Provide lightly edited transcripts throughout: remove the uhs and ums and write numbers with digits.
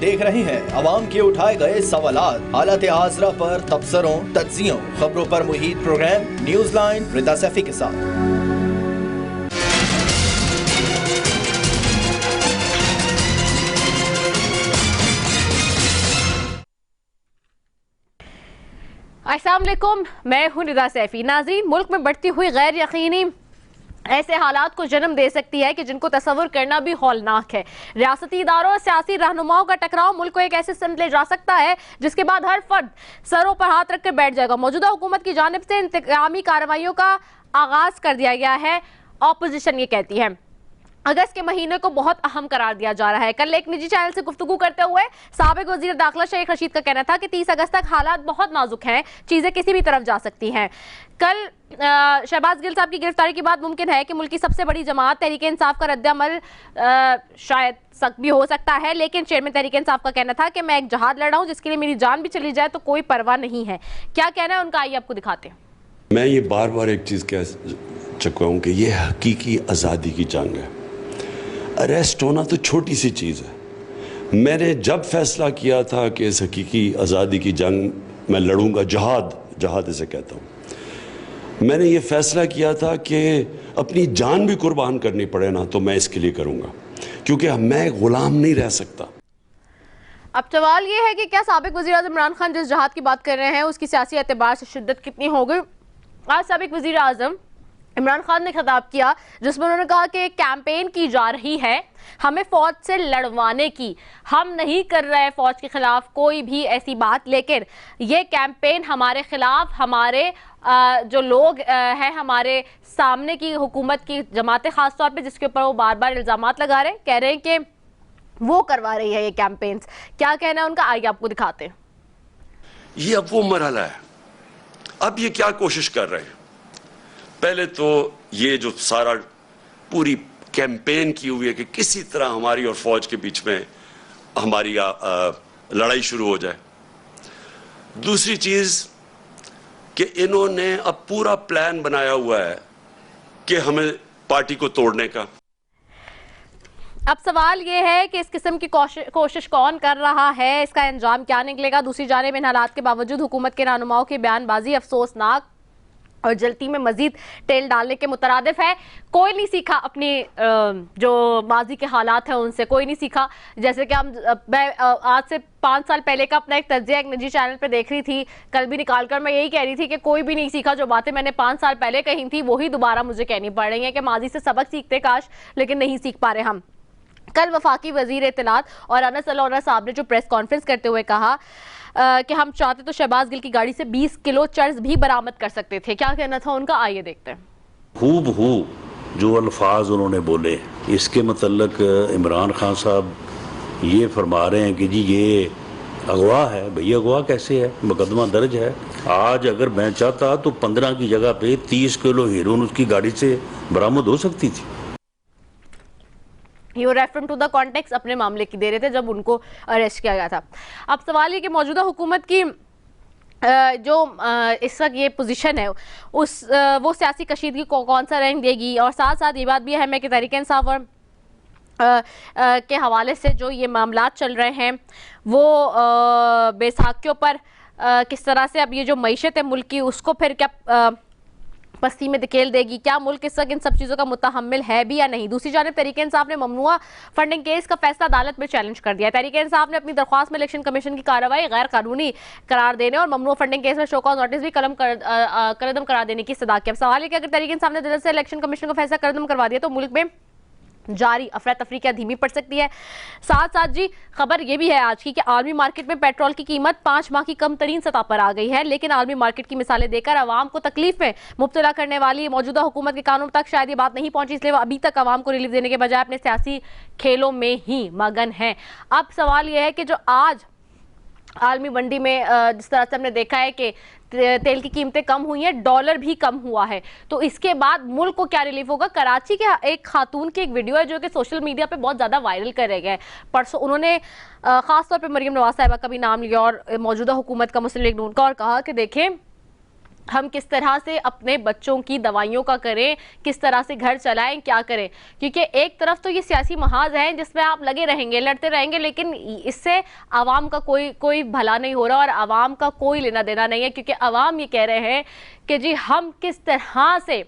देख रहे हैं अवाम के उठाए गए सवालात, हालत आसरा पर तबसरों, तज्जियों, खबरों पर मुहित प्रोग्राम न्यूज लाइन रिदा सैफी के साथ। अस्सलाम वालेकुम, मैं हूं रिदा सैफी। नाज़रीन, मुल्क में बढ़ती हुई गैर यकीनी ऐसे हालात को जन्म दे सकती है कि जिनको तस्वुर करना भी हौलनाक है। रियासती इदारों और सियासी रहनुमाओं का टकराव मुल्क को एक ऐसे सिमत ले जा सकता है जिसके बाद हर फर्द सरों पर हाथ रख कर बैठ जाएगा। मौजूदा हुकूमत की जानिब से इंतकामी कार्रवाइयों का आगाज कर दिया गया है। ऑपोजिशन ये कहती है अगस्त के महीने को बहुत अहम करार दिया जा रहा है। कल एक निजी चैनल से गुफ्तगू करते हुए साबिक वजीर दाखिला शेख रशीद का कहना था कि 30 अगस्त तक हालात बहुत नाजुक हैं, चीजें किसी भी तरफ जा सकती हैं। कल शहबाज गिल साहब की गिरफ्तारी के बाद मुमकिन है कि मुल्क की सबसे बड़ी जमात तहरीक इंसाफ का रद्द-ए-अमल शायद सख्त भी हो सकता है, लेकिन चेयरमैन तहरीक इंसाफ का कहना था कि मैं एक जहाद लड़ रहा हूँ जिसके लिए मेरी जान भी चली जाए तो कोई परवाह नहीं है। क्या कहना है उनका, आइए आपको दिखाते हैं। मैं ये बार बार एक चीज़ कह चुका हूँ कि ये हकीकी आज़ादी की जंग है। अरेस्ट होना तो छोटी सी चीज़ है। मैंने जब फैसला किया था कि इस हकीकी आज़ादी की जंग मैं लड़ूंगा, जहाद इसे कहता हूँ, मैंने ये फैसला किया था कि अपनी जान भी कुर्बान करनी पड़े ना तो मैं इसके लिए करूँगा, क्योंकि मैं गुलाम नहीं रह सकता। अब सवाल ये है कि क्या साबिक वज़ीर आज़म इमरान खान जिस जहाद की बात कर रहे हैं उसकी सियासी एतबार से शिद्दत कितनी हो गई। आज साबिक वज़ीर आज़म इमरान खान ने खिताब किया जिसमें उन्होंने कहा कि कैंपेन की जा रही है हमें फौज से लड़वाने की, हम नहीं कर रहे फौज के खिलाफ कोई भी ऐसी बात, लेकिन ये कैंपेन हमारे खिलाफ हमारे जो लोग हैं हमारे सामने की हुकूमत की जमातें खास तौर पे जिसके ऊपर वो बार बार इल्जामात लगा रहे कह रहे हैं कि वो करवा रही है ये कैंपेन्स। क्या कहना है उनका, आइए आपको दिखाते हैं। ये अब वो मरहला है। अब ये क्या कोशिश कर रहे हैं, पहले तो ये जो सारा पूरी कैंपेन की हुई है कि किसी तरह हमारी और फौज के बीच में हमारी लड़ाई शुरू हो जाए। दूसरी चीज कि इन्होंने अब पूरा प्लान बनाया हुआ है कि हमें पार्टी को तोड़ने का। अब सवाल ये है कि इस किस्म की कोशिश कौन कर रहा है, इसका अंजाम क्या निकलेगा। दूसरी जानिब इन हालात के बावजूद हुकूमत के रहनुमाओं की बयानबाजी अफसोसनाक और जल्दी में मजीद तेल डालने के मुतरादिफ है। कोई नहीं सीखा अपनी जो माजी के हालात हैं उनसे, कोई नहीं सीखा। जैसे कि मैं आज से 5 साल पहले का अपना एक तज्जिया एक निजी चैनल पे देख रही थी, कल भी निकालकर मैं यही कह रही थी कि कोई भी नहीं सीखा। जो बातें मैंने 5 साल पहले कही थी वही दोबारा मुझे कहनी पड़ रही है कि माजी से सबक सीखते काश, लेकिन नहीं सीख पा रहे हम। कल वफाकी वजीर इत्तलात और अनस अल्लाह साहब ने जो प्रेस कॉन्फ्रेंस करते हुए कहा कि हम चाहते तो शहबाज गिल की गाड़ी से 20 किलो चर्स भी बरामद कर सकते थे। क्या कहना था उनका, आइए देखते हैं। हूबहू जो अल्फाज उन्होंने बोले, इसके मतलब इमरान खान साहब ये फरमा रहे हैं कि जी ये अगवा है। भैया अगवा कैसे है, मुकदमा दर्ज है। आज अगर मैं चाहता तो 15 की जगह पे 30 किलो हेरोइन उसकी गाड़ी से बरामद हो सकती थी। You referring to the context अपने मामले की दे रहे थे जब उनको अरेस्ट किया गया था। अब सवाल ये कि मौजूदा हुकूमत की जो इस वक्त ये पोजीशन है वो सियासी कशीदगी को कौन सा रंग देगी। और साथ साथ ये बात भी अहम है कि तहरीक इंसाफ और के हवाले से जो ये मामलात चल रहे हैं वो बैसाखियों पर किस तरह से अब ये जो मईशत है मुल्क की उसको फिर क्या पस्ती में धकेल देगी। क्या मुल्क इस वक्त इन सब चीज़ों का मुतहम्मिल है भी या नहीं। दूसरी जानिब तहरीक इंसाफ ने ममनुआ फंडिंग केस का फैसला अदालत में चैलेंज कर दिया। तहरीक इंसाफ ने अपनी दरख्वास्त में इलेक्शन कमीशन की कार्रवाई गैर कानूनी करार देने और ममनुआ फंडिंग केस में शो कॉज नोटिस भी कलम करार देने की सदा की। अब सवाल है कि अगर तहरीक इंसाफ ने जल्द से इलेक्शन कमीशन का फैसला कदम करवा दिया तो मुल्क में जारी अफरा तफरी क्या धीमी पड़ सकती है। साथ साथ जी खबर यह भी है आज की कि आलमी मार्केट में पेट्रोल की कीमत 5 माह की कम तरीन सतह पर आ गई है, लेकिन आलमी मार्केट की मिसालें देकर आवाम को तकलीफ में मुब्तला करने वाली मौजूदा हुकूमत के कानून तक शायद ये बात नहीं पहुंची, इसलिए वो अभी तक आवाम को रिलीफ देने के बजाय अपने सियासी खेलों में ही मगन है। अब सवाल यह है कि जो आज आलमी मंडी में जिस तरह से हमने देखा है कि तेल की कीमतें कम हुई हैं, डॉलर भी कम हुआ है, तो इसके बाद मुल्क को क्या रिलीफ होगा। कराची के एक खातून की एक वीडियो है जो कि सोशल मीडिया पे बहुत ज़्यादा वायरल करे गए। परसों उन्होंने ख़ास तौर पे मरियम नवाज साहिबा का भी नाम लिया और मौजूदा हुकूमत का, मुस्लिम लीग नून का, और कहा कि देखें हम किस तरह से अपने बच्चों की दवाइयों का करें, किस तरह से घर चलाएं, क्या करें। क्योंकि एक तरफ तो ये सियासी महाज है जिसमें आप लगे रहेंगे, लड़ते रहेंगे, लेकिन इससे आवाम का कोई भला नहीं हो रहा और आवाम का कोई लेना देना नहीं है। क्योंकि आवाम ये कह रहे हैं कि जी हम किस तरह से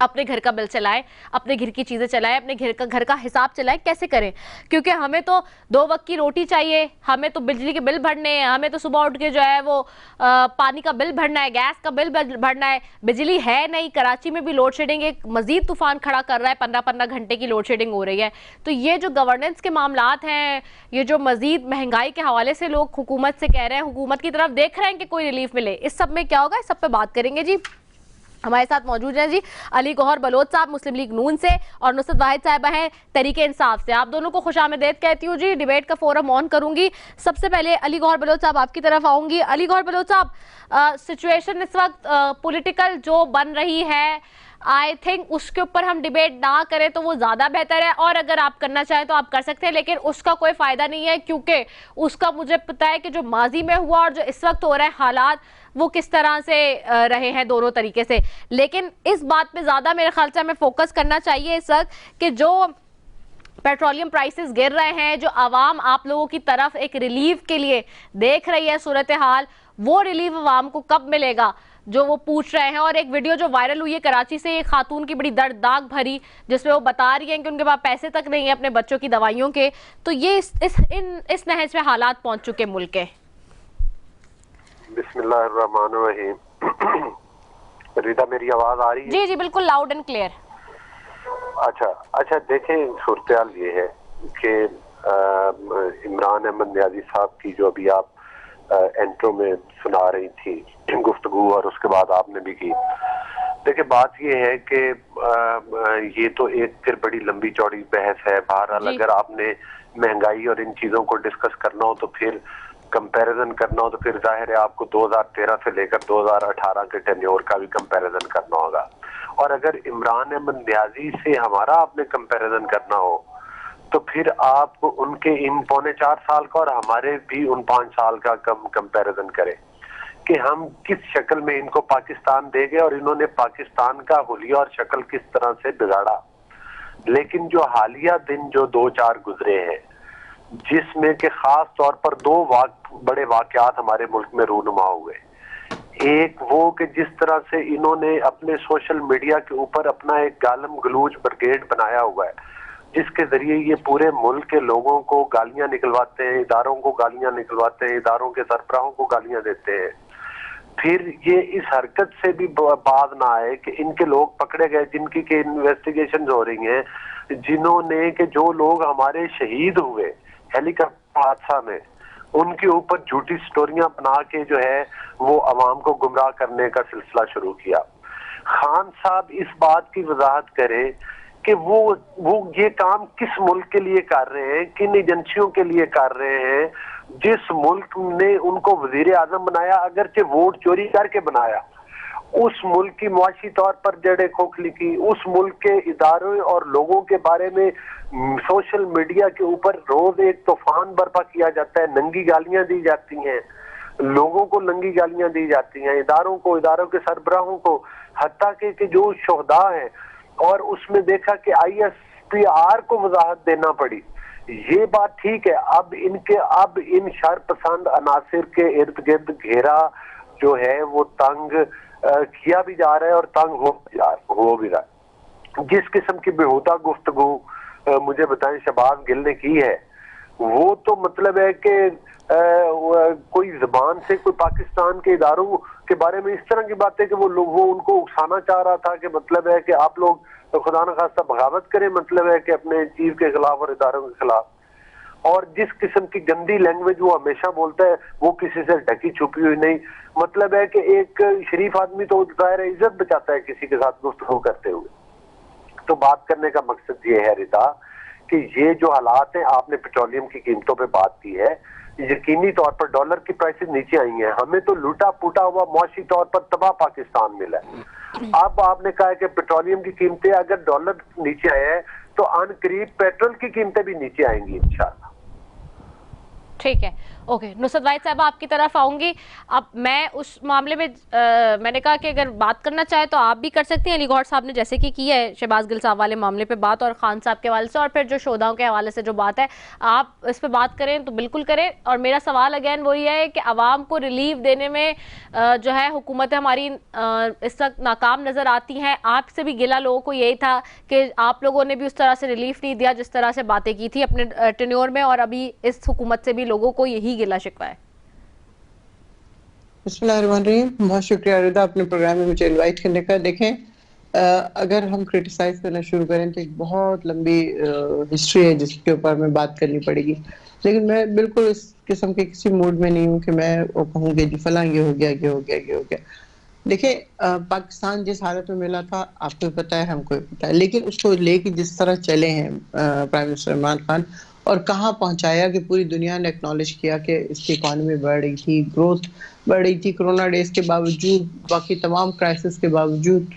अपने घर का बिल चलाएं, अपने घर की चीज़ें चलाएं, अपने घर का हिसाब चलाएं, कैसे करें। क्योंकि हमें तो 2 वक्त की रोटी चाहिए, हमें तो बिजली के बिल भरने हैं, हमें तो सुबह उठ के जो है वो पानी का बिल भरना है, गैस का बिल भरना है। बिजली है नहीं, कराची में भी लोड शेडिंग एक मजीद तूफान खड़ा कर रहा है, 15-15 घंटे की लोड शेडिंग हो रही है। तो ये जो गवर्नेंस के मामलात हैं, ये जो मजीद महंगाई के हवाले से लोग हुकूमत से कह रहे हैं, हुकूमत की तरफ देख रहे हैं कि कोई रिलीफ मिले, इस सब में क्या होगा, इस सब पे बात करेंगे जी। हमारे साथ मौजूद हैं जी अली गौहर बलोच साहब मुस्लिम लीग नून से और नुसरत वाहिद साहिबा हैं तरीके इंसाफ से। आप दोनों को खुशामदीद कहती हूँ जी। डिबेट का फोरम ऑन करूंगी। सबसे पहले अली गौहर बलोच साहब आपकी तरफ आऊंगी। अली गौहर बलोच साहब, सिचुएशन इस वक्त पॉलिटिकल जो बन रही है, आई थिंक उसके ऊपर हम डिबेट ना करें तो वो ज़्यादा बेहतर है, और अगर आप करना चाहें तो आप कर सकते हैं, लेकिन उसका कोई फ़ायदा नहीं है क्योंकि उसका मुझे पता है कि जो माजी में हुआ और जो इस वक्त हो रहा है हालात, वो किस तरह से रहे हैं दोनों तरीके से। लेकिन इस बात पे ज़्यादा मेरे ख्याल से हमें फोकस करना चाहिए इस वक्त कि जो पेट्रोलियम प्राइसेस गिर रहे हैं, जो आवाम आप लोगों की तरफ एक रिलीफ के लिए देख रही है सूरत हाल, वो रिलीफ आवाम को कब मिलेगा जो वो पूछ रहे हैं। और एक वीडियो जो वायरल हुई है कराची से, एक खातून की बड़ी दर्दनाक भरी, जिसमें वो बता रही हैं कि उनके पास पैसे तक नहीं है अपने बच्चों की दवाइयों के। तो ये इस नहज में हालात पहुंच चुके मुल्क के। बिस्मिल्लाहिर्रहमानिर्रहीम। रिदा, मेरी आवाज आ रही है? जी जी बिल्कुल, लाउड एंड क्लियर। अच्छा देखें, सूरत ये है कि इमरान अहमद न्याजी साहब की जो अभी आप एंट्रो में सुना रही थी गुफ्तगू, और उसके बाद आपने भी की। देखिए, बात ये है कि ये तो एक फिर बड़ी लंबी चौड़ी बहस है। बहरहाल अगर आपने महंगाई और इन चीजों को डिस्कस करना हो, तो फिर कंपैरिजन करना हो, तो फिर जाहिर है आपको 2013 से लेकर 2018 के टेन्योर का भी कंपैरिजन करना होगा। और अगर इमरान अहमद न्याजी से हमारा आपने कंपैरिजन करना हो, तो फिर आप उनके इन 3.25 साल का और हमारे भी उन 5 साल का कंपैरिजन करें कि हम किस शक्ल में इनको पाकिस्तान दे गए और इन्होंने पाकिस्तान का हुलिया और शक्ल किस तरह से बिगाड़ा। लेकिन जो हालिया दिन जो 2-4 गुजरे हैं, जिसमें के खास तौर पर 2 बड़े वाकयात हमारे मुल्क में रूनुमा हुए। एक वो कि जिस तरह से इन्होंने अपने सोशल मीडिया के ऊपर अपना एक गालम गलूज ब्रिगेड बनाया हुआ है, जिसके जरिए ये पूरे मुल्क के लोगों को गालियां निकलवाते हैं, इदारों को गालियां निकलवाते हैं, इदारों के सरबराहों को गालियां देते हैं। फिर ये इस हरकत से भी बाज ना आए कि इनके लोग पकड़े गए, जिनकी के इन्वेस्टिगेशन हो रही हैं, जिन्होंने कि जो लोग हमारे शहीद हुए हेलीकॉप्टर हादसा में, उनके ऊपर झूठी स्टोरियां बना के जो है वो अवाम को गुमराह करने का सिलसिला शुरू किया। खान साहब इस बात की वजाहत करें कि वो ये काम किस मुल्क के लिए कर रहे हैं, किन एजेंसियों के लिए कर रहे हैं, जिस मुल्क ने उनको वजीर आजम बनाया, अगरचे वोट चोरी करके बनाया, उस मुल्क की मुआशी तौर पर जड़े खोखली की, उस मुल्क के इदारों और लोगों के बारे में सोशल मीडिया के ऊपर रोज एक तूफान बर्पा किया जाता है, नंगी गालियां दी जाती हैं, लोगों को नंगी गालियां दी जाती हैं, इदारों को, इदारों के सरबराहों को, हत्ता के जो शोहदा हैं। और उसमें देखा कि ISPR को वजाहत देना पड़ी। ये बात ठीक है। अब इन शरपसंद अनासिर के इर्द गिर्द घेरा जो है वो तंग किया भी जा रहा है और तंग हो भी रहा है। जिस किस्म की बेहुदा गुफ्तगू मुझे बताएं शहबाज गिल ने की है, वो तो मतलब है कि कोई जबान से कोई पाकिस्तान के इदारों के बारे में इस तरह की बातें कि वो उनको उकसाना चाह रहा था कि मतलब है कि आप लोग तो खुदा न खास्ता बगावत करें, मतलब है कि अपने चीफ के खिलाफ और इदारों के खिलाफ। और जिस किस्म की गंदी लैंग्वेज वो हमेशा बोलता है, वो किसी से ढकी छुपी हुई नहीं। मतलब है कि एक शरीफ आदमी तो जाहिर इज्जत बचाता है किसी के साथ गुफ्तगू करते हुए। तो बात करने का मकसद ये है रिता कि ये जो हालात हैं, आपने पेट्रोलियम की कीमतों पे बात की है, यकीनी तौर पर डॉलर की प्राइसेस नीचे आई हैं। हमें तो लूटा पुटा हुआ मौसी तौर पर तबाह पाकिस्तान मिला है। अब आपने कहा कि पेट्रोलियम की कीमतें अगर डॉलर नीचे आए हैं तो अनकरीब पेट्रोल की कीमतें भी नीचे आएंगी इंशाल्लाह। ठीक है, ओके, नुसरत वाहिद साहब आपकी तरफ आऊंगी। अब मैं उस मामले में मैंने कहा कि अगर बात करना चाहे तो आप भी कर सकती हैं। अली गौहर साहब ने जैसे कि किया है शहबाज गिल साहब वाले मामले पे बात, और खान साहब के हवाले से, और फिर जो शोधाओं के हवाले से जो बात है, आप इस पे बात करें तो बिल्कुल करें। और मेरा सवाल अगैन वही है कि आवाम को रिलीफ देने में जो है हुकूमतें हमारी इस वक्त नाकाम नज़र आती हैं। आपसे भी गिला लोगों को यही था कि आप लोगों ने भी उस तरह से रिलीफ नहीं दिया जिस तरह से बातें की थी अपने टेन्योर में, और अभी इस हुकूमत से भी लोगों को यही गिला शिकवा है। बिस्मिल्लाहिर्रहमानिर्रहीम, बहुत शुक्रिया रिदा अपने प्रोग्राम में मुझे इनवाइट करने का। देखें, अगर हम क्रिटिसाइज करना शुरू करें तो एक बहुत लंबी हिस्ट्री है जिसके ऊपर हमें बात करनी पड़ेगी, लेकिन मैं बिल्कुल इस किस्म के किसी मूड में नहीं हूँ कि मैं वो कहूँ कि जी फलां ये हो गया, ये हो गया, ये हो गया। देखिए, पाकिस्तान जिस हालत में मिला था आपको पता है, हमको भी पता है, लेकिन उसको लेके जिस तरह चले हैं प्राइम मिनिस्टर इमरान खान, और कहाँ पहुंचाया कि पूरी दुनिया ने एक्नॉलेज किया कि इसकी इकॉनमी बढ़ रही थी, ग्रोथ बढ़ रही थी, कोरोना डेज के बावजूद, बाकी तमाम क्राइसिस के बावजूद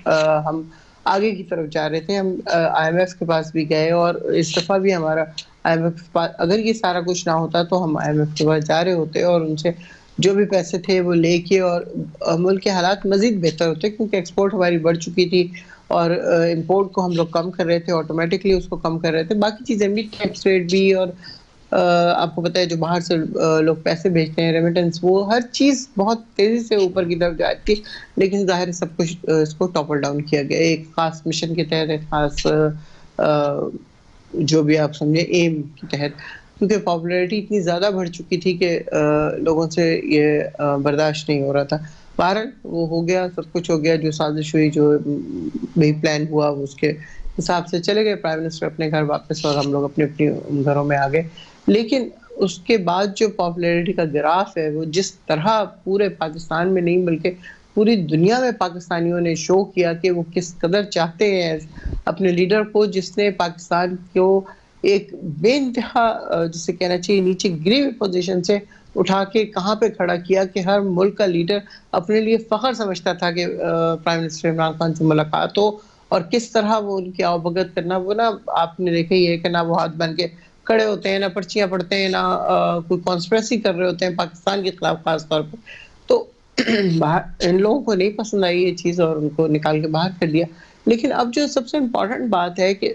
हम आगे की तरफ जा रहे थे। हम IMF के पास भी गए, और इस दफ़ा भी हमारा IMF के पास, अगर ये सारा कुछ ना होता तो हम IMF के पास जा रहे होते और उनसे जो भी पैसे थे वो लेके, और मुल्क के हालात मजीद बेहतर होते, क्योंकि एक्सपोर्ट हमारी बढ़ चुकी थी और इंपोर्ट को हम लोग कम कर रहे थे, ऑटोमेटिकली उसको कम कर रहे थे, बाकी चीज़ें भी, टैक्स रेट भी, और आपको पता है जो बाहर से लोग पैसे भेजते हैं, रेमिटेंस, वो हर चीज़ बहुत तेज़ी से ऊपर की तरफ जाती थी। लेकिन ज़ाहिर है सब कुछ इसको टॉपल डाउन किया गया एक ख़ास मिशन के तहत, एक ख़ास जो भी आप समझे एम के तहत, क्योंकि पॉपुलैरिटी इतनी ज़्यादा बढ़ चुकी थी कि लोगों से ये बर्दाश्त नहीं हो रहा था। बहरहाल वो हो गया, सब कुछ हो गया, जो साजिश हुई, जो भी प्लान हुआ, उसके हिसाब से चले गए प्राइम मिनिस्टर अपने घर वापस, और हम लोग अपने अपने घरों में आ गए। लेकिन उसके बाद जो पॉपुलैरिटी का ग्राफ है, वो जिस तरह पूरे पाकिस्तान में नहीं बल्कि पूरी दुनिया में पाकिस्तानियों ने शो किया कि वो किस कदर चाहते हैं अपने लीडर को, जिसने पाकिस्तान को एक बेइंतहा जिसे कहना चाहिए नीचे गिरी हुई पोजीशन से उठा के कहाँ पे खड़ा किया कि हर मुल्क का लीडर अपने लिए फख्र समझता था कि प्राइम मिनिस्टर इमरान खान से मुलाकात हो, और किस तरह वो उनकी आवभगत करना, वो ना आपने देखा ही है कि ना वो हाथ बन के खड़े होते हैं, ना पर्चियां पढ़ते हैं, ना कोई कॉन्स्पिरेसी कर रहे होते हैं पाकिस्तान के खिलाफ खास तौर पर। तो इन लोगों को नहीं पसंद आई ये चीज़ और उनको निकाल के बाहर कर दिया। लेकिन अब जो सबसे इम्पोर्टेंट बात है कि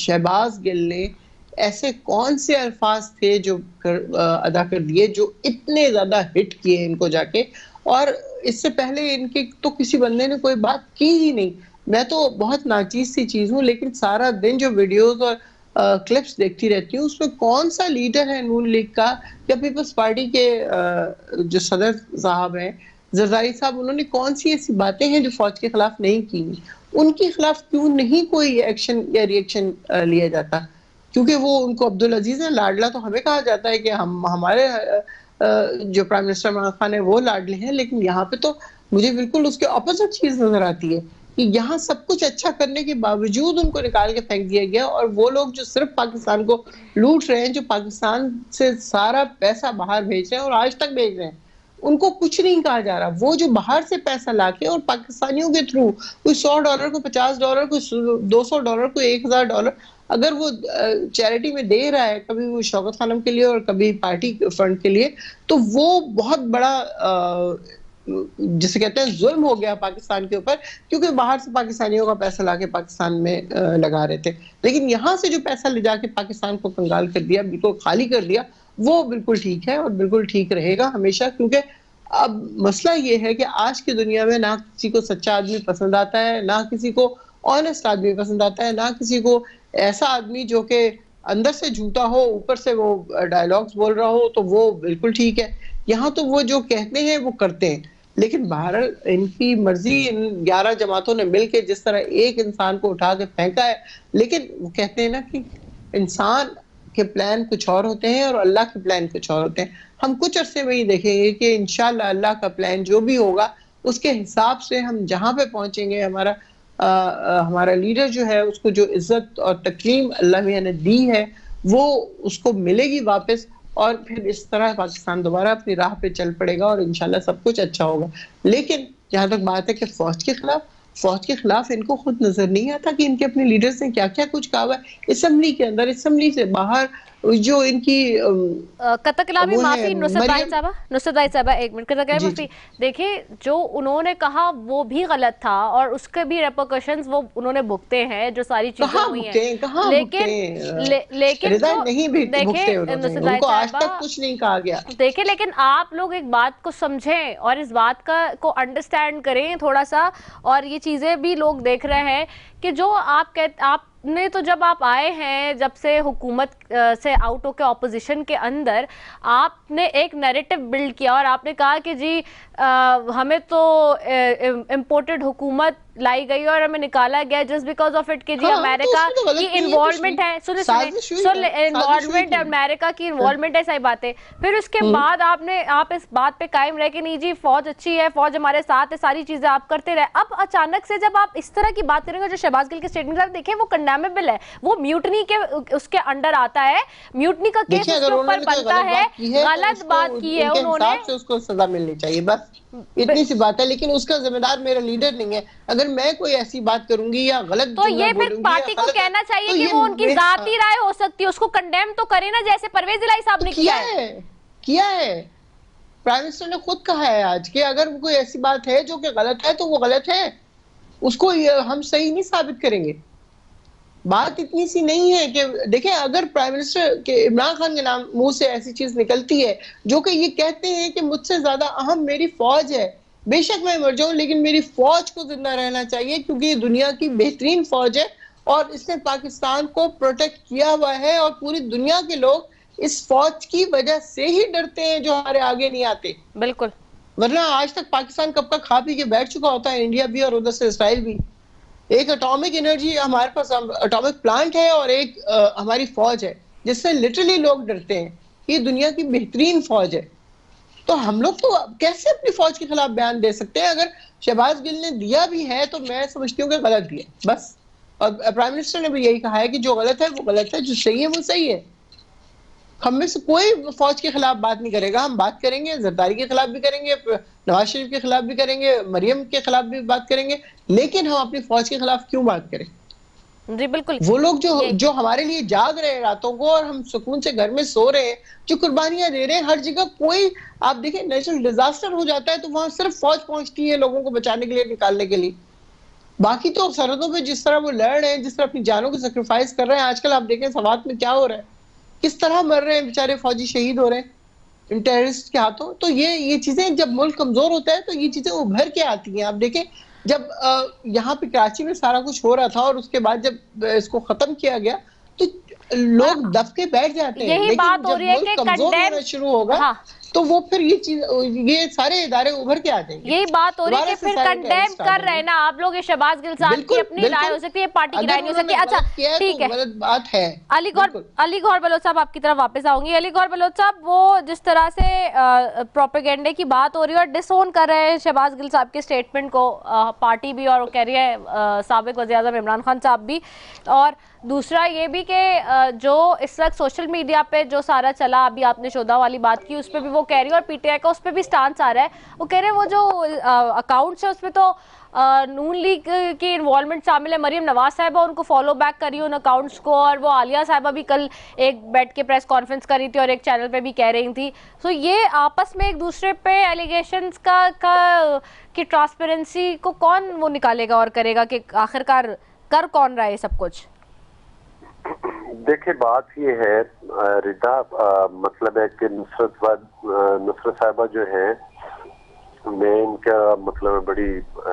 शहबाज गिल ने ऐसे कौन से अल्फाज थे जो अदा कर दिए जो इतने ज़्यादा हिट किए इनको जाके, और इससे पहले इनके तो किसी बंदे ने कोई बात की ही नहीं। मैं तो बहुत नाचीज सी चीज़ हूँ, लेकिन सारा दिन जो वीडियोस और क्लिप्स देखती रहती हूँ, उसमें कौन सा लीडर है नून लीग का या पीपल्स पार्टी के जो सदर साहब हैं जरदारी साहब, उन्होंने कौन सी ऐसी बातें हैं जो फौज के खिलाफ नहीं की? उनके खिलाफ क्यों नहीं कोई एक्शन या रिएक्शन लिया जाता? क्योंकि वो उनको अब्दुल अजीज है, लाडला तो हमें कहा जाता है कि हम हमारे जो प्राइम मिनिस्टर इमरान खान है वो लाडले हैं, लेकिन यहाँ पे तो मुझे बिल्कुल उसके ऑपोजिट चीज नजर आती है कि यहाँ सब कुछ अच्छा करने के बावजूद उनको निकाल के फेंक दिया गया, और वो लोग जो सिर्फ पाकिस्तान को लूट रहे हैं, जो पाकिस्तान से सारा पैसा बाहर भेज रहे हैं और आज तक भेज रहे हैं, उनको कुछ नहीं कहा जा रहा। वो जो बाहर से पैसा लाके और पाकिस्तानियों के थ्रू कोई $100 को $50 को $200 को $1000 अगर वो चैरिटी में दे रहा है, कभी वो शौकत खानम के लिए और कभी पार्टी फंड के लिए, तो वो बहुत बड़ा जिसे कहते हैं जुल्म हो गया पाकिस्तान के ऊपर, क्योंकि बाहर से पाकिस्तानियों का पैसा लाके पाकिस्तान में लगा रहे थे। लेकिन यहाँ से जो पैसा ले जाके पाकिस्तान को कंगाल कर दिया, बिल्कुल खाली कर दिया, वो बिल्कुल ठीक है और बिल्कुल ठीक रहेगा हमेशा। क्योंकि अब मसला ये है कि आज की दुनिया में ना किसी को सच्चा आदमी पसंद आता है, ना किसी को ऑनेस्ट आदमी पसंद आता है, ना किसी को ऐसा आदमी जो कि अंदर से झूठा हो ऊपर से वो डायलॉग्स बोल रहा हो, तो वो बिल्कुल ठीक है। यहाँ तो वो जो कहते हैं वो करते हैं। लेकिन बहरहाल इनकी मर्जी, इन 11 जमातों ने मिलकर जिस तरह एक इंसान को उठा के फेंका है, लेकिन वो कहते हैं ना कि इंसान के प्लान कुछ और होते हैं और अल्लाह के प्लान कुछ और होते हैं। हम कुछ अरसे में ही देखेंगे कि इंशाल्लाह अल्लाह का प्लान जो भी होगा उसके हिसाब से हम जहाँ पे पहुंचेंगे, हमारा लीडर जो है उसको जो इज्जत और तकरीम अल्लाह मियां ने दी है वो उसको मिलेगी वापस, और फिर इस तरह पाकिस्तान दोबारा अपनी राह पे चल पड़ेगा और इंशाल्लाह सब कुछ अच्छा होगा। लेकिन जहाँ तक बात है कि फौज के खिलाफ इनको खुद नजर नहीं आता कि इनके अपने लीडर्स ने क्या क्या कुछ कहा हुआ है। असेंबली के अंदर, असेंबली से बाहर जो इनकी कतकलामी वो है माफी नुसरत भाई साहबा एक मिनट, कतकलामी जी, माफी देखिए, जो उन्होंने कहा वो भी गलत था और उसके भी रेपरकशंस वो उन्होंने भुगते हैं, जो सारी चीजें हुई हैं, कहाँ लेकिन भुगते लेकिन रिजा जो नहीं भी भुगते देखें उन्होंने, नुसरत भाई उनको आज साहबा तक कुछ नहीं कहा गया। देखिए, लेकिन आप लोग एक बात को समझें और इस बात का को अंडरस्टैंड करें थोड़ा सा, और ये चीज़ें भी लोग देख रहे हैं कि जो आपने तो जब आप आए हैं, जब से हुकूमत से आउट होकर ऑपोजिशन के अंदर, आपने एक नैरेटिव बिल्ड किया और आपने कहा कि जी हमें तो इम्पोर्टेड हुकूमत लाई गई और हमें निकाला गया जस्ट बिकॉज ऑफ इट कि जी अमेरिका की इन्वॉल्वमेंट है, इन्वॉल्वमेंट है, अमेरिका की इन्वॉल्वमेंट है, सही बात है। फिर उसके बाद आप इस बात पे कायम रहे कि नहीं जी फौज अच्छी है, फौज हमारे साथ है, सारी चीजें आप करते रहे। अब अचानक से जब आप इस तरह की बात करेंगे, जो शहबाज गिल के स्टेटमेंट देखें वो कंडेमेबल है, वो म्यूटनी के उसके अंडर आता है, म्यूटनी का केस उसके ऊपर बनता है, गलत बात की है उन्होंने, उसको सजा मिलनी चाहिए, बस इतनी सी बात है। लेकिन उसका जिम्मेदार मेरा लीडर नहीं है। अगर मैं कोई ऐसी बात करूंगी या गलत तो ये फिर पार्टी को कहना चाहिए कि वो उनकी जाती राय हो सकती है, उसको कंडेम तो करे ना, जैसे परवेज इलाही साहब ने किया है। प्राइम मिनिस्टर ने खुद कहा है आज कि अगर कोई ऐसी बात है जो कि गलत है तो वो गलत है, उसको हम सही नहीं साबित करेंगे। बात इतनी सी नहीं है कि देखें, अगर प्राइम मिनिस्टर के इमरान खान के नाम मुंह से ऐसी चीज निकलती है जो कि ये कहते हैं कि मुझसे ज्यादा अहम मेरी फौज है, बेशक मैं मर जाऊं लेकिन मेरी फौज को जिंदा रहना चाहिए क्योंकि ये दुनिया की बेहतरीन फौज है और इसने पाकिस्तान को प्रोटेक्ट किया हुआ है और पूरी दुनिया के लोग इस फौज की वजह से ही डरते हैं जो हमारे आगे नहीं आते। बिल्कुल, वरना आज तक पाकिस्तान कब का खा पी के बैठ चुका होता है, इंडिया भी और उधर से इसराइल भी। एक एटॉमिक एनर्जी हमारे पास, एटॉमिक प्लांट है और एक हमारी फौज है जिससे लिटरली लोग डरते हैं। ये दुनिया की बेहतरीन फौज है, तो हम लोग तो कैसे अपनी फौज के खिलाफ बयान दे सकते हैं? अगर शहबाज गिल ने दिया भी है तो मैं समझती हूँ कि गलत दिया, बस। और प्राइम मिनिस्टर ने भी यही कहा है कि जो गलत है वो गलत है, जो सही है वो सही है। हम में से कोई फौज के खिलाफ बात नहीं करेगा, हम बात करेंगे जरदारी के खिलाफ भी करेंगे, नवाज शरीफ के खिलाफ भी करेंगे, मरियम के खिलाफ भी बात करेंगे, लेकिन हम अपनी फौज के खिलाफ क्यों बात करें? जी बिल्कुल। वो लोग जो हमारे लिए जाग रहे हैं रातों को और हम सुकून से घर में सो रहे हैं, जो कुर्बानियां दे रहे हैं हर जगह। कोई आप देखें नेचुरल डिजास्टर हो जाता है तो वहां सिर्फ फौज पहुंचती है लोगों को बचाने के लिए, निकालने के लिए। बाकी तो सरहदों पे जिस तरह वो लड़ रहे हैं, जिस तरह अपनी जानों को सेक्रीफाइस कर रहे हैं, आजकल आप देखें सवात में क्या हो रहा है, किस तरह मर रहे हैं बेचारे फौजी, शहीद हो रहे हैं इन टेररिस्ट के हाथों। तो ये चीजें जब मुल्क कमजोर होता है तो ये चीजें उभर के आती हैं। आप देखें जब यहाँ पे कराची में सारा कुछ हो रहा था और उसके बाद जब इसको खत्म किया गया तो लोग दबके बैठ जाते हैं, यही बात हो रही है कि कमजोर होना शुरू होगा तो वो फिर ये सारे इदारे उभर के आ जाएंगे। यही बात हो रही है कि फिर कंडेम कर रहे हैं ना आप लोग। ये शहबाज गिल साहब की अपनी राय हो सकती है, पार्टी की राय नहीं हो सकती। अच्छा ठीक है, गलत बात है। अली गौहर बलोच साहब आपकी तरफ वापस आऊंगी। अली गौहर बलोच साहब, वो जिस तरह से प्रोपेगेंडे की बात हो रही है और डिसोन कर रहे हैं शहबाज गिल साहब के स्टेटमेंट को, पार्टी भी, और कह रही है साबिक वज़ीर-ए-आज़म इमरान खान साहब भी, और दूसरा ये भी कि जो इस वक्त सोशल मीडिया पे जो सारा चला, अभी आपने शोधा वाली बात की, उस पर भी वो कह रही है और पीटीआई का उस पर भी स्टांस आ रहा है। वो कह रहे हैं वो जो अकाउंट्स है उसमें तो नून लीग की इन्वॉल्वमेंट शामिल है, मरियम नवाज साहिबा उनको फॉलो बैक करी उन अकाउंट्स को, और वो आलिया साहिबा भी कल एक बैठ के प्रेस कॉन्फ्रेंस करी थी और एक चैनल पे भी कह रही थी। तो ये आपस में एक दूसरे पे एलिगेशंस की ट्रांसपेरेंसी को कौन वो निकालेगा और करेगा कि आखिरकार कर कौन रहा है सब कुछ? देखिए बात ये है रिदा, मतलब है कि नुसरत साहिबा जो है, मैं इनका मतलब बड़ी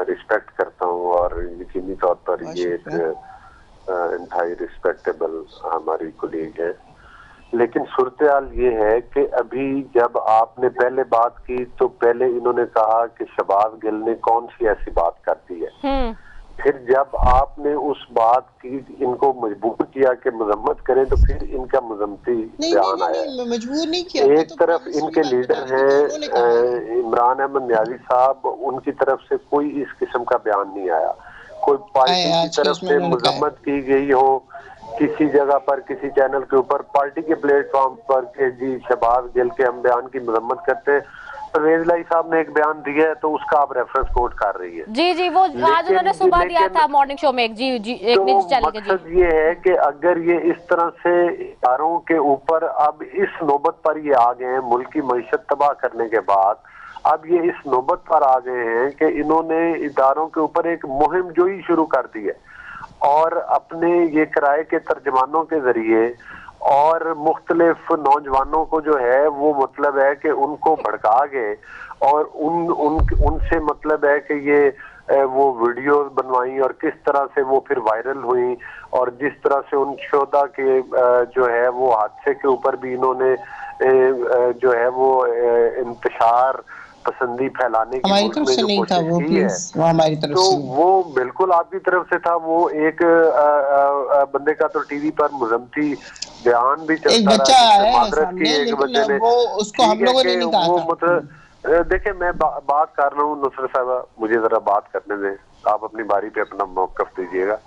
रिस्पेक्ट करता हूँ और यकीनी तौर पर ये इंतहाई रिस्पेक्टेबल हमारी कोलीग है। लेकिन सूरत-ए-हाल ये है कि अभी जब आपने पहले बात की तो पहले इन्होंने कहा कि शहबाज गिल ने कौन सी ऐसी बात कर दी है, फिर जब आपने उस बात की इनको मजबूर किया कि मजम्मत करें तो फिर इनका मजम्मती बयान आया। मजबूर नहीं किया। एक तरफ इनके लीडर हैं इमरान अहमद न्याजी साहब, उनकी तरफ से कोई इस किस्म का बयान नहीं आया। कोई पार्टी की तरफ से मजम्मत की गई हो किसी जगह पर, किसी चैनल के ऊपर, पार्टी के प्लेटफॉर्म पर कि जी शहबाज गिल के हम बयान की मजम्मत करते हैं, परवेज लाई साहब ने एक बयान दिया है तो उसका आप रेफरेंस कोट कर रही है। जी जी, वो आज उन्होंने सुबह दिया था मॉर्निंग शो में एक एक तो निजी चैनल के। मकसद ये है कि अगर ये इस तरह से इदारों के ऊपर अब इस नौबत पर ये आ गए हैं, मुल्क की मईशत तबाह करने के बाद अब ये इस नौबत पर आ गए हैं कि इन्होंने इदारों के ऊपर एक मुहिम जोई शुरू कर दी है और अपने ये किराए के तर्जमानों के जरिए और मुख्तलिफ नौजवानों को जो है वो मतलब है कि उनको भड़का गए और उनसे मतलब है कि ये वो वीडियोस बनवाई और किस तरह से वो फिर वायरल हुई और जिस तरह से उन शोधा के जो है वो हादसे के ऊपर भी इन्होंने जो है वो इंतशार पसंदी फैलाने की हमारी तरफ से नहीं था वो, प्लीज वो हमारी तरफ तो से वो बिल्कुल आपकी तरफ से था। वो एक बंदे का तो टीवी पर मुजम्मती बयान भी चलता एक बच्चा रहा है सामने, लेकिन वो उसको हम लोगों ने नहीं कहा था। मतलब देखिए मैं बात कर रहा हूँ नुसरत साहबा, मुझे जरा बात करने दें, आप अपनी बारी पे अपना मौकफ दीजिएगा।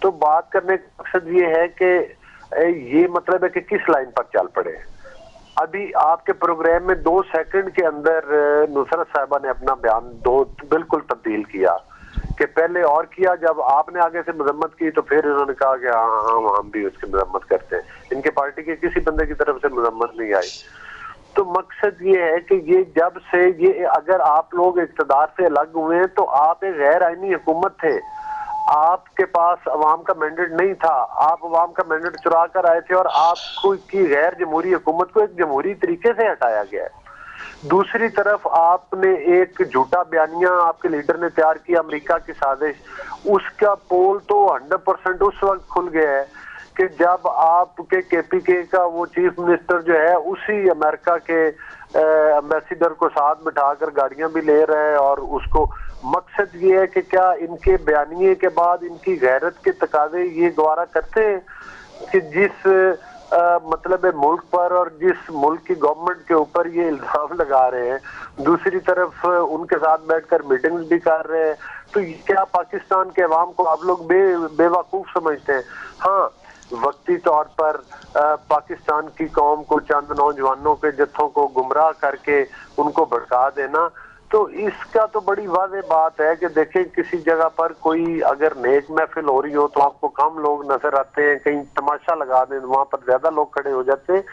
तो बात करने का मकसद ये है कि ये मतलब है कि किस लाइन पर चल पड़े। अभी आपके प्रोग्राम में 2 सेकंड के अंदर नुसरत साहबा ने अपना बयान बिल्कुल तब्दील किया कि पहले और किया, जब आपने आगे से मजम्मत की तो फिर इन्होंने कहा कि हाँ हम भी उसकी मजम्मत करते हैं। इनके पार्टी के किसी बंदे की तरफ से मजम्मत नहीं आई। तो मकसद ये है कि ये जब से ये अगर आप लोग इक़्तिदार से अलग हुए हैं तो आप एक गैर आईनी हुकूमत थे, आपके पास अवाम का मैंडेट नहीं था, आप अवाम का मैंडेट चुरा कर आए थे और आपको की गैर जमहूरी हुकूमत को एक जमहूरी तरीके से हटाया गया है। दूसरी तरफ आपने एक झूठा बयानिया आपके लीडर ने तैयार किया अमेरिका की साजिश, उसका पोल तो 100% उस वक्त खुल गया है कि जब आपके केपीके का वो चीफ मिनिस्टर जो है उसी अमेरिका के एम्बेसडर को साथ बिठाकर गाड़ियां भी ले रहे हैं और उसको मकसद ये है कि क्या इनके बयानिए के बाद इनकी गैरत के तकाजे ये गवारा करते हैं कि जिस मतलब मुल्क पर और जिस मुल्क की गवर्नमेंट के ऊपर ये इल्जाम लगा रहे हैं, दूसरी तरफ उनके साथ बैठकर मीटिंग्स भी कर रहे हैं, तो क्या पाकिस्तान के अवाम को आप लोग बेवकूफ समझते हैं? हाँ, वक्ती तौर पर पाकिस्तान की कौम को चंद नौजवानों के जत्थों को गुमराह करके उनको भड़का देना, तो इसका तो बड़ी वाज़ेह बात है कि देखें किसी जगह पर कोई अगर नेक महफिल हो रही हो तो आपको कम लोग नजर आते हैं, कहीं तमाशा लगा दें वहां पर ज्यादा लोग खड़े हो जाते हैं।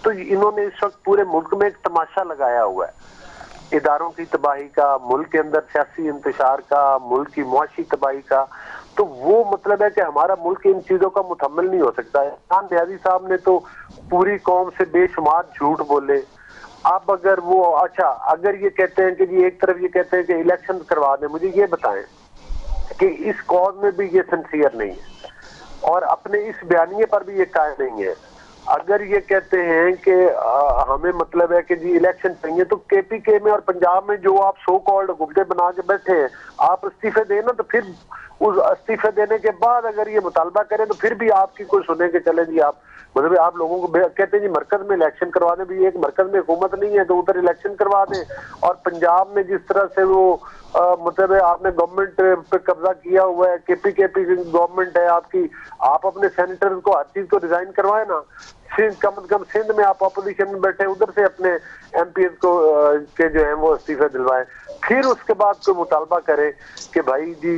तो इन्होंने इस वक्त पूरे मुल्क में एक तमाशा लगाया हुआ है, इदारों की तबाही का, मुल्क के अंदर सियासी इंतशार का, मुल्क की मुआशी तबाही का। तो वो मतलब है कि हमारा मुल्क इन चीजों का मुतहम्मिल नहीं हो सकता है। इमरान नियाज़ी साहब ने तो पूरी कौम से बेशुमार झूठ बोले। अब अगर वो अच्छा अगर ये कहते हैं कि जी एक तरफ ये कहते हैं कि इलेक्शन करवा दें, मुझे ये बताएं कि इस कॉज में भी ये सिंसियर नहीं है और अपने इस बयानिए पर भी ये कायम नहीं है। अगर ये कहते हैं कि हमें मतलब है कि जी इलेक्शन चाहिए, तो केपीके में और पंजाब में जो आप सो कॉल्ड गुप्ते बना के बैठे हैं, आप इस्तीफे देना, तो फिर उस इस्तीफे देने के बाद अगर ये मुतालबा करें तो फिर भी आपकी कोई सुने के चले जी आप मतलब आप लोगों को कहते हैं जी मरकज में इलेक्शन करवा दें, भी एक मरकज में हुकूमत नहीं है तो उधर इलेक्शन करवा दें। और पंजाब में जिस तरह से वो मतलब आपने गवर्नमेंट पे कब्जा किया हुआ है, केपी गवर्नमेंट है आपकी, आप अपने सेनेटर्स को हर चीज को रिजाइन करवाए ना। सिंध कम से कम सिंध में आप अपोजिशन में बैठे, उधर से अपने एमपीएस को के जो है वो इस्तीफे दिलवाएं, फिर उसके बाद कोई मुतालबा करे कि भाई जी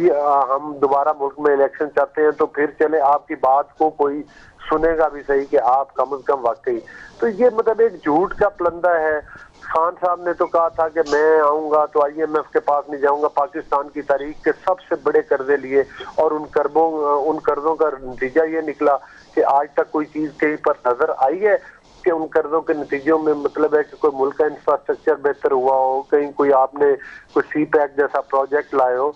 हम दोबारा मुल्क में इलेक्शन चाहते हैं, तो फिर चले आपकी बात को कोई सुनेगा भी सही कि आप कम से कम वाकई। तो ये मतलब एक झूठ का प्लंदा है। खान साहब ने तो कहा था कि मैं आऊंगा तो आईएमएफ के पास नहीं जाऊंगा, पाकिस्तान की तारीख के सबसे बड़े कर्जे लिए और उन कर्जों का नतीजा ये निकला कि आज तक कोई चीज कहीं पर नजर आई है कि उन कर्जों के नतीजों में मतलब है कि कोई मुल्क का इंफ्रास्ट्रक्चर बेहतर हुआ हो, कहीं कोई आपने कोई सी पैक जैसा प्रोजेक्ट लाए हो।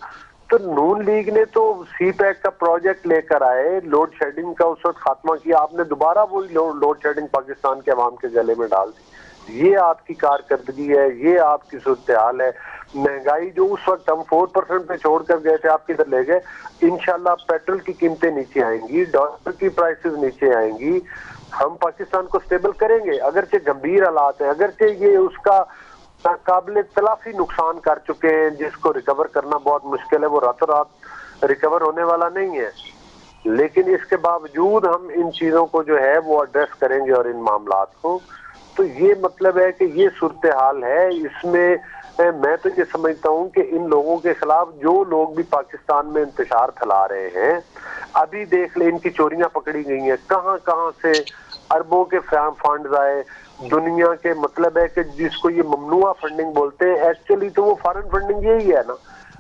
तो नून लीग ने तो सी पैक का प्रोजेक्ट लेकर आए, लोड शेडिंग का उस वक्त खात्मा किया, आपने दोबारा वही लोड शेडिंग पाकिस्तान के अवाम के गले में डाल दी। ये आपकी कारकर्दगी है, ये आपकी सूरत हाल है। महंगाई जो उस वक्त हम 4% पे छोड़कर गए थे, आप किधर ले गए? इंशाल्लाह पेट्रोल की कीमतें नीचे आएंगी, डॉलर की प्राइसेस नीचे आएंगी, हम पाकिस्तान को स्टेबल करेंगे। अगरचे गंभीर हालात है, अगरचे ये उसका काबिल तलाफी नुकसान कर चुके हैं जिसको रिकवर करना बहुत मुश्किल है, वो रातों रात रिकवर होने वाला नहीं है, लेकिन इसके बावजूद हम इन चीजों को जो है वो एड्रेस करेंगे और इन मामलात को। तो ये मतलब है कि ये सूरत हाल है। इसमें मैं तो ये समझता हूँ कि इन लोगों के खिलाफ जो लोग भी पाकिस्तान में इंतशार फैला रहे हैं, अभी देख ले इनकी चोरियां पकड़ी गई हैं, कहां कहां से अरबों के फंड आए दुनिया के। मतलब है कि जिसको ये ममनुआ फंडिंग बोलते हैं, एक्चुअली तो वो फॉरेन फंडिंग यही है ना,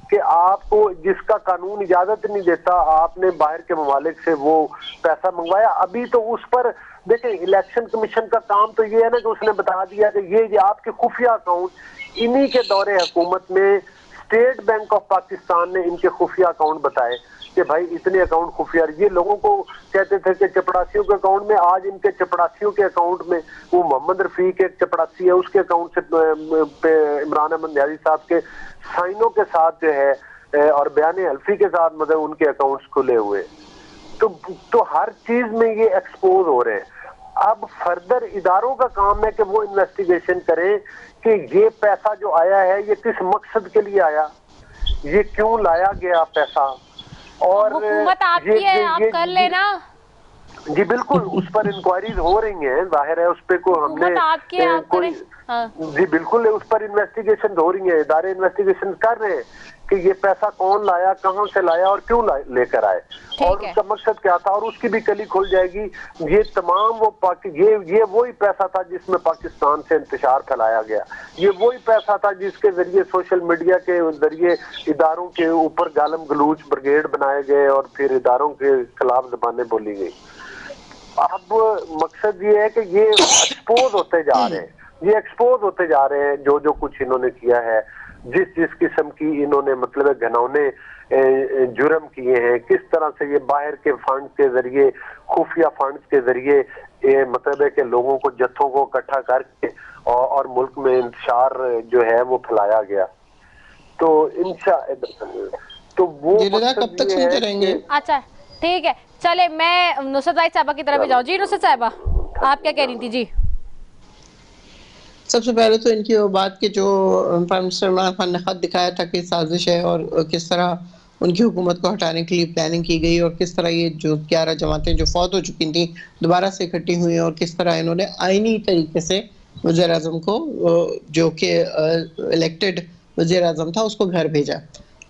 कि आपको जिसका कानून इजाजत नहीं देता, आपने बाहर के ममालिक से वो पैसा मंगवाया। अभी तो उस पर देखें, इलेक्शन कमीशन का काम तो ये है ना कि उसने बता दिया कि ये आपके खुफिया अकाउंट, इन्हीं के दौरे हुकूमत में स्टेट बैंक ऑफ पाकिस्तान ने इनके खुफिया अकाउंट बताए कि भाई इतने अकाउंट खुफिया। ये लोगों को कहते थे कि चपड़ासियों के अकाउंट में, आज इनके चपड़ासियों के अकाउंट में, वो मोहम्मद रफीक एक चपड़ासी है, उसके अकाउंट से इमरान अहमद न्याजी साहब के साइनों के साथ जो है और बयान हल्फी के साथ मतलब उनके अकाउंट्स खुले हुए। तो हर चीज में ये एक्सपोज हो रहे हैं। अब फर्दर इदारों का काम है कि वो इन्वेस्टिगेशन करें कि ये पैसा जो आया है ये किस मकसद के लिए आया, ये क्यों लाया गया पैसा। और हुकूमत आपकी है, आप कर लेना। जी बिल्कुल, उस पर इंक्वायरीज हो रही हैं, जाहिर है उस पे को हमने आपकी है, आप कोई जी बिल्कुल उस पर इन्वेस्टिगेशन हो रही है, इदारे इन्वेस्टिगेशन कर रहे हैं कि ये पैसा कौन लाया, कहां से लाया और क्यों लेकर आए और उसका मकसद क्या था, और उसकी भी कली खुल जाएगी। ये तमाम वो ये वही पैसा था जिसमें पाकिस्तान से इंतशार फैलाया गया, ये वही पैसा था जिसके जरिए सोशल मीडिया के जरिए इदारों के ऊपर गालम गलूच ब्रिगेड बनाए गए और फिर इदारों के खिलाफ जबानें बोली गई। अब मकसद ये है कि ये एक्सपोज होते जा रहे हैं, ये एक्सपोज होते जा रहे हैं जो जो कुछ इन्होंने किया है, जिस किस्म की इन्होंने मतलब घिनौने जुर्म किए हैं, किस तरह से ये बाहर के फंड के जरिए, खुफिया फंड के जरिए मतलब है कि लोगों को, जत्थों को इकट्ठा करके और मुल्क में इंतशार जो है वो फैलाया गया। तो तो वो कब तक सुनते रहेंगे? अच्छा ठीक है, चले मैं नुसरत भाई साहबा की तरफ जाऊँ। जी नुसरत साहबा, आप क्या कह रही थी? जी सबसे पहले तो इनकी वो बात की जो प्राइम मिनिस्टर इमरान खान ने खत दिखाया था कि साजिश है और किस तरह उनकी हुकूमत को हटाने के लिए प्लानिंग की गई और किस तरह ये जो 11 जमातें जो फौत हो चुकी थी दोबारा से इकट्ठी हुई और किस तरह इन्होंने आईनी तरीके से वज़ीर आज़म को, जो कि इलेक्टेड वज़ीर आज़म था, उसको घर भेजा।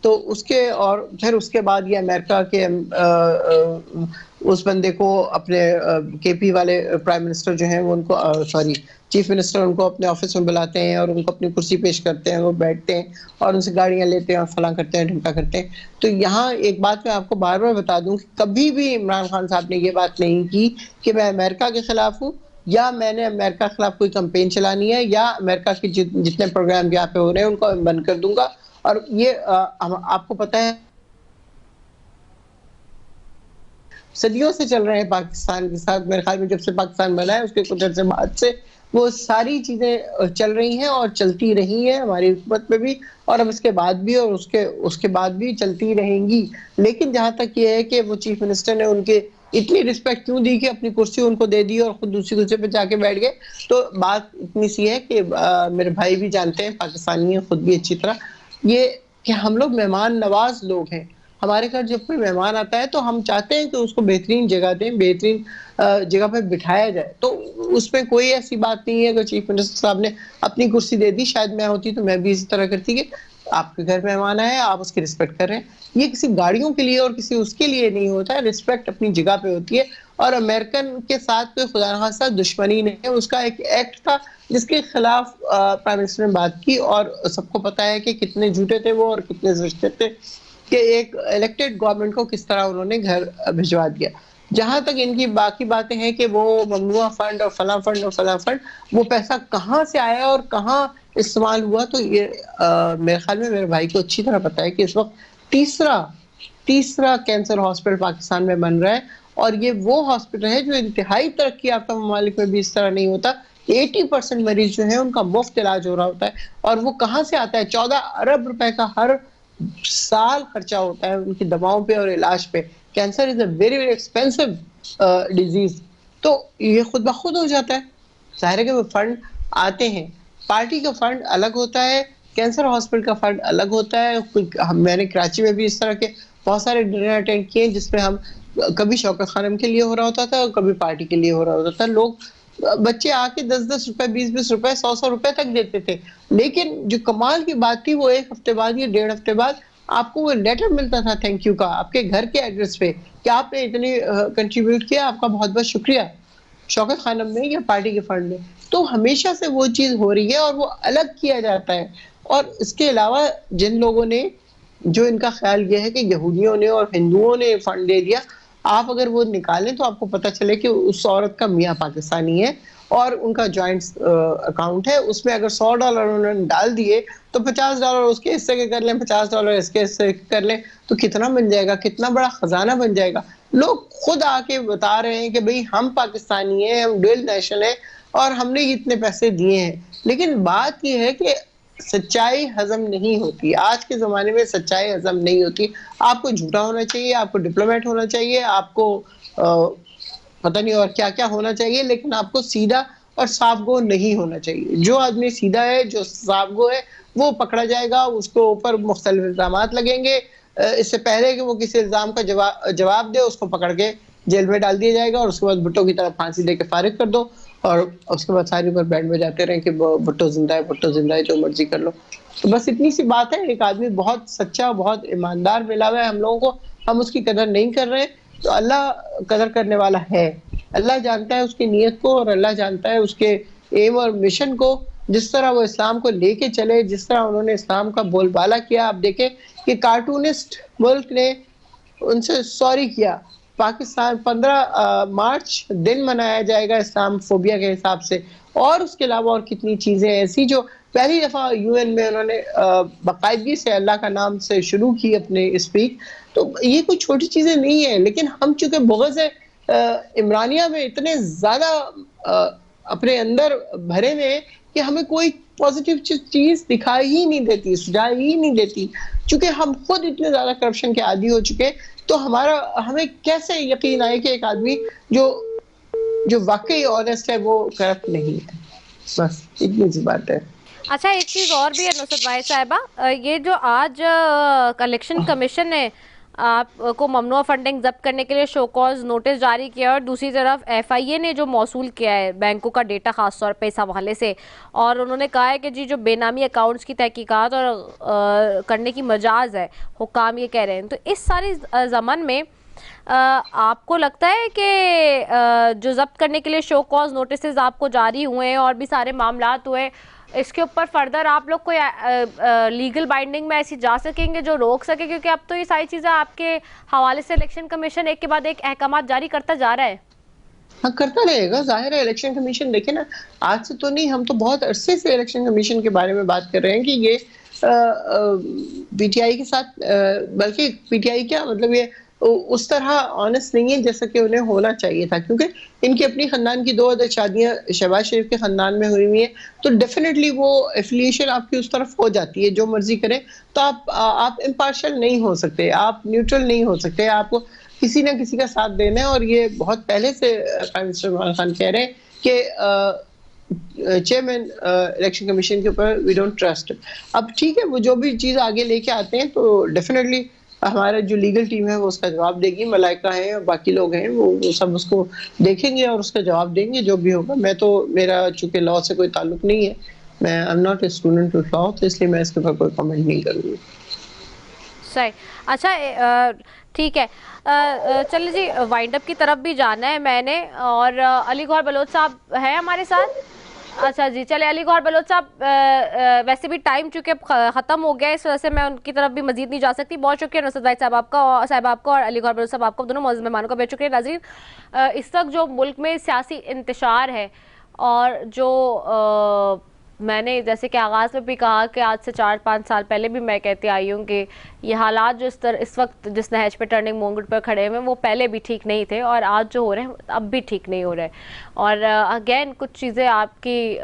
तो उसके और फिर उसके बाद ये अमेरिका के उस बंदे को अपने केपी वाले प्राइम मिनिस्टर जो हैं वो उनको चीफ मिनिस्टर उनको अपने ऑफिस में बुलाते हैं और उनको अपनी कुर्सी पेश करते हैं, वो बैठते हैं और उनसे गाड़ियां लेते हैं और फलां करते हैं, ढिमका करते हैं। तो यहाँ एक बात मैं आपको बार बार बता दूं कि कभी भी इमरान खान साहब ने ये बात नहीं की कि मैं अमेरिका के खिलाफ हूँ या मैंने अमेरिका के खिलाफ कोई कैंपेन चलानी है या अमेरिका के जितने प्रोग्राम यहाँ पे हो रहे हैं उनको मैं बंद कर दूंगा। और ये आपको पता है सदियों से चल रहे हैं पाकिस्तान के साथ, मेरे ख्याल में जब से पाकिस्तान बना है उसके कुछ अर्से बाद से वो सारी चीजें चल रही हैं और चलती रही हैं हमारी हुकूमत में भी, और अब इसके बाद भी और उसके बाद भी चलती रहेंगी। लेकिन जहां तक ये है कि वो चीफ मिनिस्टर ने उनके इतनी रिस्पेक्ट क्यों दी कि अपनी कुर्सी उनको दे दी और खुद दूसरी कुर्सी पे जाके बैठ गए। तो बात इतनी सी है कि मेरे भाई भी जानते हैं, पाकिस्तानी हैं खुद भी अच्छी तरह, ये कि हम लोग मेहमान नवाज लोग हैं। हमारे घर जब कोई मेहमान आता है तो हम चाहते हैं कि उसको बेहतरीन जगह दें, बेहतरीन जगह पे बिठाया जाए। तो उसमें कोई ऐसी बात नहीं है कि चीफ मिनिस्टर साहब ने अपनी कुर्सी दे दी, शायद मैं होती तो मैं भी इसी तरह करती कि आपके घर मेहमान आए, आप उसकी रिस्पेक्ट कर रहे हैं। ये किसी गाड़ियों के लिए और किसी उसके लिए नहीं होता है, रिस्पेक्ट अपनी जगह पे होती है। और अमेरिकन के साथ कोई खुदा न खास्ता दुश्मनी नहीं है, उसका एक एक्ट था जिसके खिलाफ प्राइम मिनिस्टर ने बात की और सबको पता है कि कितने झूठे थे वो और कितने सच्चे थे कि एक इलेक्टेड गवर्नमेंट को किस तरह उन्होंने घर भिजवा दिया। जहां तक इनकी बाकी बातें हैं कि वो ममनुआ फंड और फला फंड और फला फंड, वो पैसा कहाँ से आया और कहाँ इस्तेमाल हुआ, तो ये मेरे ख्याल में मेरे भाई को अच्छी तरह पता है कि इस वक्त तीसरा कैंसर हॉस्पिटल पाकिस्तान में बन रहा है और ये वो हॉस्पिटल है जो इंतहाई तरक्की याफ्ता ममालिक में भी इस तरह नहीं होता। 80% मरीज जो है उनका मुफ्त इलाज हो रहा होता है और वो कहाँ से आता है? 14 अरब रुपए का हर साल खर्चा होता है उनकी दवाओं पे और इलाज पे। Cancer is a very very expensive disease. तो ये खुद ब खुद हो जाता है। जाहिर है कि वो फंड आते हैं, पार्टी का फंड अलग होता है, कैंसर हॉस्पिटल का फंड अलग होता है। मैंने कराची में भी इस तरह के बहुत सारे डिनर अटेंड किए जिसमें हम कभी शौकत खानम के लिए हो रहा होता था और कभी पार्टी के लिए हो रहा होता था। लोग बच्चे आके 10-10 रुपए, 20-20 रुपए, 100-100 रुपए तक देते थे। लेकिन जो कमाल की बात थी वो 1 हफ्ते बाद या 1.5 हफ्ते बाद आपको वो लेटर मिलता था थैंक यू का आपके घर के एड्रेस पे कि आपने इतनी कंट्रीब्यूट किया, आपका बहुत-बहुत शुक्रिया। शौकत खानम में या पार्टी के फंड में। तो हमेशा से वो चीज़ हो रही है और वो अलग किया जाता है। और इसके अलावा जिन लोगों ने जो इनका ख्याल ये है कि यहूदियों ने और हिंदुओं ने फंड दे दिया, आप अगर वो निकालें तो आपको पता चले कि उस औरत का मियाँ पाकिस्तानी है और उनका जॉइंट अकाउंट है। उसमें अगर $100 उन्होंने डाल दिए तो $50 उसके हिस्से के कर लें, $50 इसके हिस्से के कर लें, तो कितना बन जाएगा, कितना बड़ा खजाना बन जाएगा। लोग खुद आके बता रहे हैं कि भाई हम पाकिस्तानी हैं, हम डुअल नेशनल हैं और हमने इतने पैसे दिए हैं। लेकिन बात ये है कि सच्चाई हजम नहीं होती। आज के ज़माने में सच्चाई हजम नहीं होती। आपको झूठा होना चाहिए, आपको डिप्लोमेट होना चाहिए, आपको पता नहीं और क्या-क्या होना चाहिए, लेकिन आपको सीधा और साफ-गो नहीं होना चाहिए। जो आदमी सीधा है, जो साफ-गो है, वो पकड़ा जाएगा, उसको ऊपर मुख्तलिफ इल्ज़ामात लगेंगे। इससे पहले कि वो किसी इल्ज़ाम का जवाब दे, उसको पकड़ के जेल में डाल दिया जाएगा और उसके बाद भुट्टो की तरह फांसी दे के फारिग कर दो और उसके बाद सारी उम्र बैंड बजाते रहें कि भुट्टो ज़िंदा है, भुट्टो ज़िंदा है, जो मर्ज़ी कर लो। तो बस इतनी सी बात है, एक आदमी बहुत सच्चा, बहुत ईमानदार मिला हुआ है हम लोगों को, हम उसकी कदर नहीं कर रहे हैं, तो अल्लाह कदर करने वाला है। अल्लाह जानता है उसकी नीयत को और अल्लाह जानता है उसके एम और मिशन को। जिस तरह वो इस्लाम को लेके चले, जिस तरह उन्होंने इस्लाम का बोलबाला किया, आप देखें कि कार्टूनिस्ट मुल्क ने उनसे सॉरी किया। पाकिस्तान 15 मार्च दिन मनाया जाएगा इस्लाम फोबिया के हिसाब से और उसके अलावा और कितनी चीज़ें ऐसी जो पहली दफ़ा यूएन में उन्होंने बाकायदगी से अल्लाह का नाम से शुरू की अपने स्पीच। तो ये कोई छोटी चीज़ें नहीं है, लेकिन हम चूँकि बुग़्ज़ इमरानिया में इतने ज़्यादा अपने अंदर भरे हुए हैं कि हमें कोई पॉजिटिव चीज़ दिखाई ही नहीं देती, सुझाई ही नहीं देती। चूँकि हम खुद इतने ज़्यादा करप्शन के आदी हो चुके हैं, तो हमें कैसे यकीन आए कि एक आदमी जो वाक़ई ऑनेस्ट है वो करप्ट नहीं है। बस इतनी सी बात है। अच्छा, एक चीज़ और भी है नुसरत भाई साहिबा, ये जो आज कलेक्शन कमीशन ने आपको ममनुआ फंडिंग जब्त करने के लिए शो कॉज नोटिस जारी किया और दूसरी तरफ एफआईए ने जो मौसूल किया है बैंकों का डेटा खास तौर पे इस हवाले से, और उन्होंने कहा है कि जी जो बेनामी अकाउंट्स की तहकीकात और करने की मजाज है, हुक्काम ये कह रहे हैं। तो इस सारे ज़मन में आपको लगता है कि जो जब्त करने के लिए शो कॉज नोटिस आपको जारी हुए हैं और भी सारे मामलात हुए, इसके ऊपर फर्दर आप लोग कोई लीगल बाइंडिंग में ऐसी जा सकेंगे जो रोक सके? क्योंकि अब तो ये सारी चीज़ें आपके हवाले से इलेक्शन कमीशन एक के बाद एक अहकामात जारी करता जा रहा है। हाँ, करता रहेगा, ज़ाहिर है। इलेक्शन कमीशन देखे ना, आज से तो नहीं, हम तो बहुत अरसे से इलेक्शन कमीशन के बारे में बात कर रहे हैं कि ये पीटीआई के साथ बल्कि पीटीआई क्या मतलब ये उस तरह ऑनेस्ट नहीं है जैसा कि उन्हें होना चाहिए था, क्योंकि इनकी अपनी खानदान की 2 अदद शादियां शहबाज शरीफ के खानदान में हुई हुई हैं, तो डेफिनेटली वो एफिलिएशन आपकी उस तरफ हो जाती है। जो मर्जी करें तो आप इम्पार्शियल नहीं हो सकते, आप न्यूट्रल नहीं हो सकते, आपको किसी ना किसी का साथ देना है। और ये बहुत पहले से प्राइम मिनिस्टर इमरान खान कह रहे हैं कि चेयरमैन इलेक्शन कमीशन के ऊपर वी डोंट ट्रस्ट। अब ठीक है, वो जो भी चीज़ आगे लेके आते हैं तो डेफिनेटली हमारा जो लीगल टीम है वो उसका जवाब देगी, मलाइका है और बाकी लोग हैं वो सब उसको देखेंगे और उसका जवाब देंगे जो भी होगा। मैं तो, मेरा चूंकि लॉ से कोई ताल्लुक नहीं है, मैं I am not a student of law, तो इसलिए मैं इसके ऊपर कोई कमेंट नहीं करूँगी। सही। अच्छा, ठीक है, चलिए जी, वाइंड अप की तरफ भी जाना है मैंने, और अली गौहर बलोच साहब हैं हमारे साथ। अच्छा जी, चले अली गौहर बलोच साहब, वैसे भी टाइम चूँकि ख़त्म हो गया है, इस वजह से मैं उनकी तरफ भी मजीद नहीं जा सकती। बहुत शुक्रिया नुसरत भाई साहब आपका और अली गौहर बलोच साहब आपको, दोनों मौजूद मेहमानों का बहुत शुक्रिया। नाज़रीन, इस वक्त जो मुल्क में सियासी इंतशार है और जो मैंने जैसे कि आगाज़ में भी कहा कि आज से 4-5 साल पहले भी मैं कहती आई हूँ कि ये हालात जो इस वक्त जिस नहज पे टर्निंग मोमेंट पर खड़े हुए हैं वो पहले भी ठीक नहीं थे और आज जो हो रहे हैं अब भी ठीक नहीं हो रहे। और अगेन कुछ चीज़ें आपकी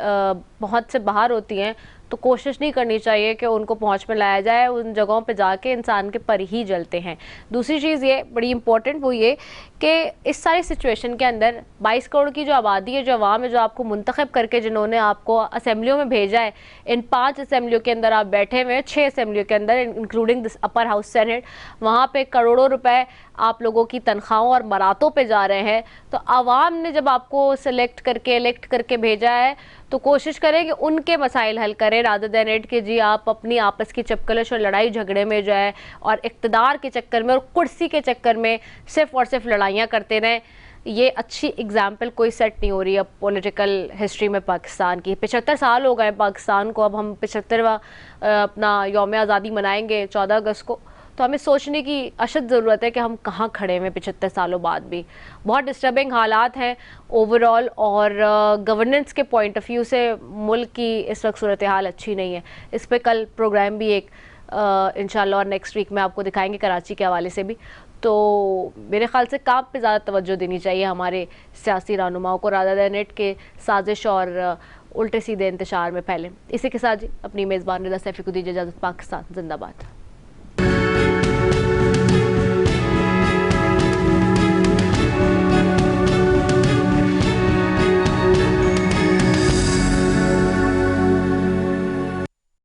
बहुत से बाहर होती हैं तो कोशिश नहीं करनी चाहिए कि उनको पहुंच में लाया जाए। उन जगहों पे जाके इंसान के पर ही जलते हैं। दूसरी चीज़ ये बड़ी इंपॉर्टेंट वो ये कि इस सारी सिचुएशन के अंदर 22 करोड़ की जो आबादी है, जो अवाम है, जो आपको मुंतखब करके जिन्होंने आपको असेंबलियों में भेजा है, इन 5 असेंबलियों के अंदर आप बैठे हुए हैं, 6 असेंबलियों के अंदर including this upper house senate, वहाँ पे करोड़ों रुपए आप लोगों की तनख्वाहों और मरातों पे जा रहे हैं। तो आवाम ने जब आपको सेलेक्ट करके इलेक्ट करके भेजा है तो कोशिश करें कि उनके मसाइल हल करें, रादर देन इट कि जी आप अपनी आपस की चपकलश और लड़ाई झगड़े में जो है और इक़्तिदार के चक्कर में और कुर्सी के चक्कर में सिर्फ और सिर्फ लड़ाइयाँ करते रहें। ये अच्छी एग्जाम्पल कोई सेट नहीं हो रही अब पॉलिटिकल हिस्ट्री में पाकिस्तान की। 75 साल हो गए पाकिस्तान को, अब हम 75वां अपना यौम आज़ादी मनाएंगे 14 अगस्त को, तो हमें सोचने की अशद ज़रूरत है कि हम कहाँ खड़े हैं 75 सालों बाद भी। बहुत डिस्टर्बिंग हालात हैं ओवरऑल, और गवर्नेंस के पॉइंट ऑफ व्यू से मुल्क की इस वक्त सूरत हाल अच्छी नहीं है। इस पर कल प्रोग्राम भी एक इंशाल्लाह और नेक्स्ट वीक में आपको दिखाएंगे कराची के हवाले से भी। तो मेरे ख्याल से काम पे ज़्यादा तवज्जो देनी चाहिए हमारे सियासी रहनुमाओं को, रादर देन इट के साजिश और उल्टे सीधे इंतशार में फैलें। इसी के साथ जी अपनी मेज़बान रिदा सैफ़ी को दीजिए इजाज़त। पाकिस्तान जिंदाबाद।